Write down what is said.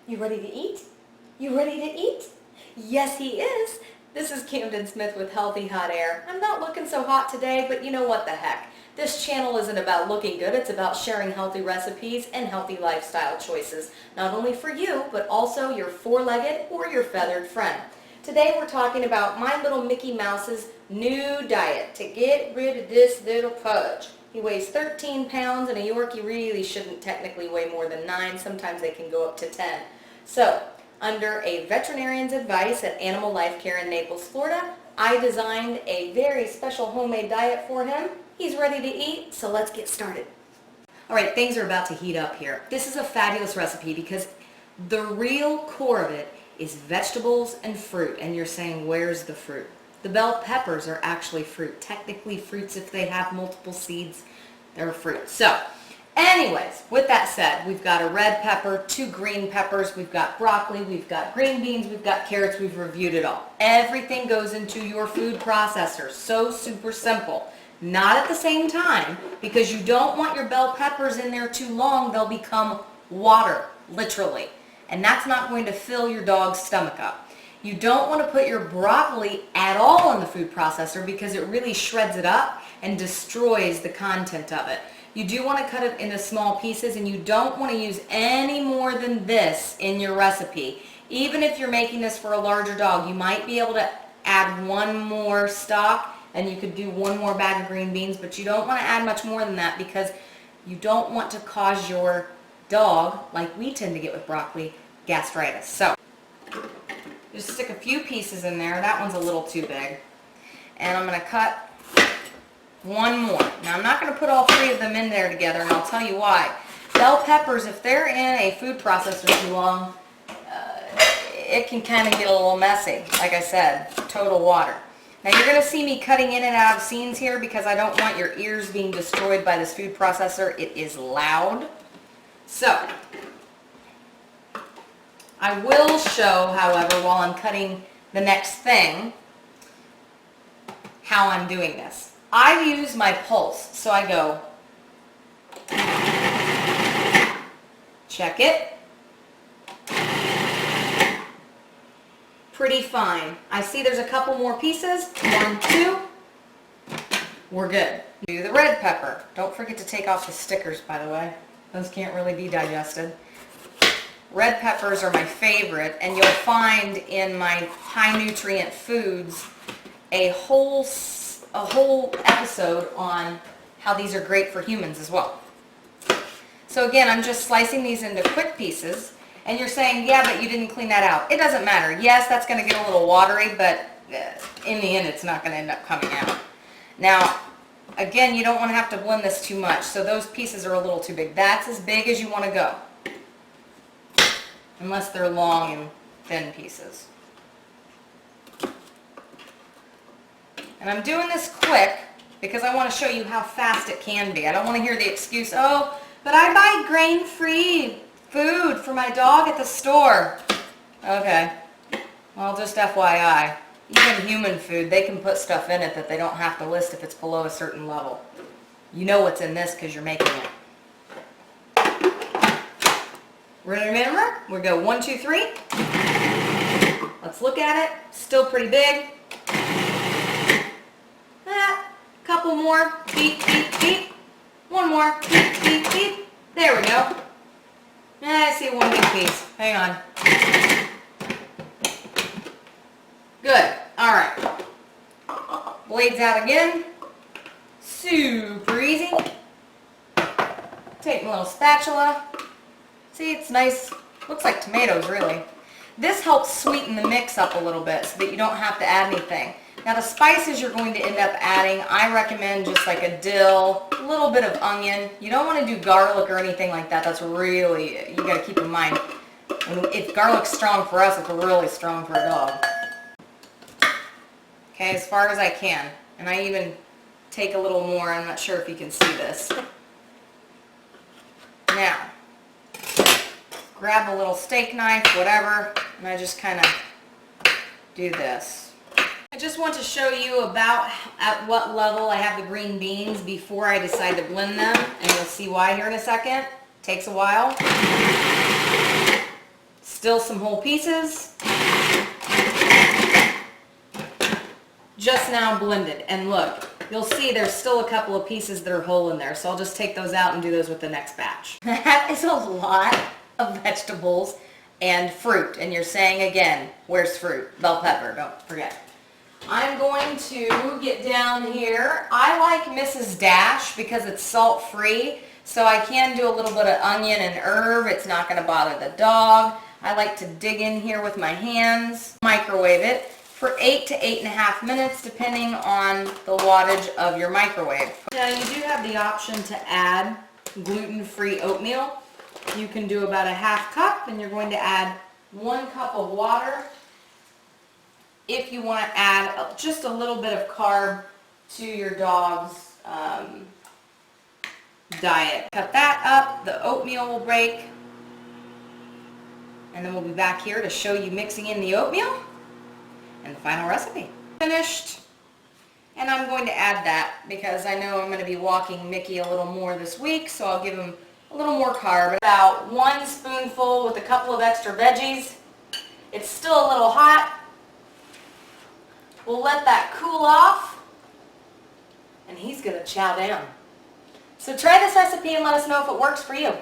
You ready to eat? You ready to eat? Yes, he is. This is Camden Smith with Healthy Hot Air. I'm not looking so hot today, but you know what the heck. This channel isn't about looking good, it's about sharing healthy recipes and healthy lifestyle choices, not only for you, but also your four-legged or your feathered friend. Today we're talking about my little Mickey Mouse's new diet to get rid of this little pudge. He weighs 13 pounds and a Yorkie really shouldn't technically weigh more than 9. Sometimes they can go up to 10. So, under a veterinarian's advice at Animal Life Care in Naples, Florida, I designed a very special homemade diet for him. He's ready to eat, so let's get started. All right, things are about to heat up here. This is a fabulous recipe because the real core of it is vegetables and fruit. And you're saying, where's the fruit? The bell peppers are actually fruit. Technically fruits if they have multiple seeds, they're fruit. So, anyways, with that said, we've got a red pepper, 2 green peppers, we've got broccoli, we've got green beans, we've got carrots, we've reviewed it all. Everything goes into your food processor. So super simple. Not at the same time, because you don't want your bell peppers in there too long. They'll become water, literally. And that's not going to fill your dog's stomach up. You don't want to put your broccoli at all in the food processor because it really shreds it up and destroys the content of it. You do want to cut it into small pieces, and you don't want to use any more than this in your recipe. Even if you're making this for a larger dog, you might be able to add 1 more stock and you could do 1 more bag of green beans, but you don't want to add much more than that because you don't want to cause your dog, like we tend to get with broccoli, gastritis. So, just stick a few pieces in there. That one's a little too big. And I'm going to cut 1 more. Now, I'm not going to put all 3 of them in there together, and I'll tell you why. Bell peppers, if they're in a food processor too long, it can kind of get a little messy. Like I said, total water. Now, you're going to see me cutting in and out of scenes here because I don't want your ears being destroyed by this food processor. It is loud. So, I will show, however, while I'm cutting the next thing, how I'm doing this. I use my pulse, so I go, check it, pretty fine. I see there's a couple more pieces, 1, 2, we're good. Do the red pepper. Don't forget to take off the stickers, by the way. Those can't really be digested. Red peppers are my favorite, and you'll find in my high nutrient foods a whole episode on how these are great for humans as well. So again, I'm just slicing these into quick pieces, and you're saying, yeah, but you didn't clean that out. It doesn't matter. Yes, that's going to get a little watery, but in the end, it's not going to end up coming out. Now, again, you don't want to have to blend this too much, so those pieces are a little too big. That's as big as you want to go, unless they're long and thin pieces. And I'm doing this quick because I want to show you how fast it can be. I don't want to hear the excuse, oh, but I buy grain-free food for my dog at the store. Okay, well, just FYI, even human food, they can put stuff in it that they don't have to list if it's below a certain level. You know what's in this because you're making it. Remember, we go 1, 2, 3. Let's look at it. Still pretty big. Couple more. Beep, beep, beep. 1 more. Beep, beep, beep. There we go. I see 1 big piece. Hang on. Good. All right. Blades out again. Super easy. Take my little spatula. See, it's nice. Looks like tomatoes, really. This helps sweeten the mix up a little bit so that you don't have to add anything. Now, the spices you're going to end up adding, I recommend just like a dill, a little bit of onion. You don't want to do garlic or anything like that. That's really, you got to keep in mind, if garlic's strong for us, it's really strong for a dog. Okay, as far as I can. And I even take a little more. I'm not sure if you can see this. Now, grab a little steak knife, whatever, and I just kind of do this. I just want to show you about at what level I have the green beans before I decide to blend them, and you'll see why here in a second. Takes a while. Still some whole pieces. Just now blended. And look, you'll see there's still a couple of pieces that are whole in there. So I'll just take those out and do those with the next batch. That is a lot of vegetables and fruit. And you're saying again, where's fruit? Bell pepper, don't forget. I'm going to get down here. I like Mrs. Dash because it's salt-free. So I can do a little bit of onion and herb. It's not going to bother the dog. I like to dig in here with my hands. Microwave it for 8 to 8.5 minutes depending on the wattage of your microwave. Now you do have the option to add gluten-free oatmeal. You can do about a half cup and you're going to add 1 cup of water. If you want to add just a little bit of carb to your dog's diet. Cut that up, the oatmeal will break, and then we'll be back here to show you mixing in the oatmeal and the final recipe. Finished, and I'm going to add that because I know I'm going to be walking Mickey a little more this week, so I'll give him a little more carb. About 1 spoonful with a couple of extra veggies. It's still a little hot. We'll let that cool off, and he's going to chow down. So try this recipe and let us know if it works for you.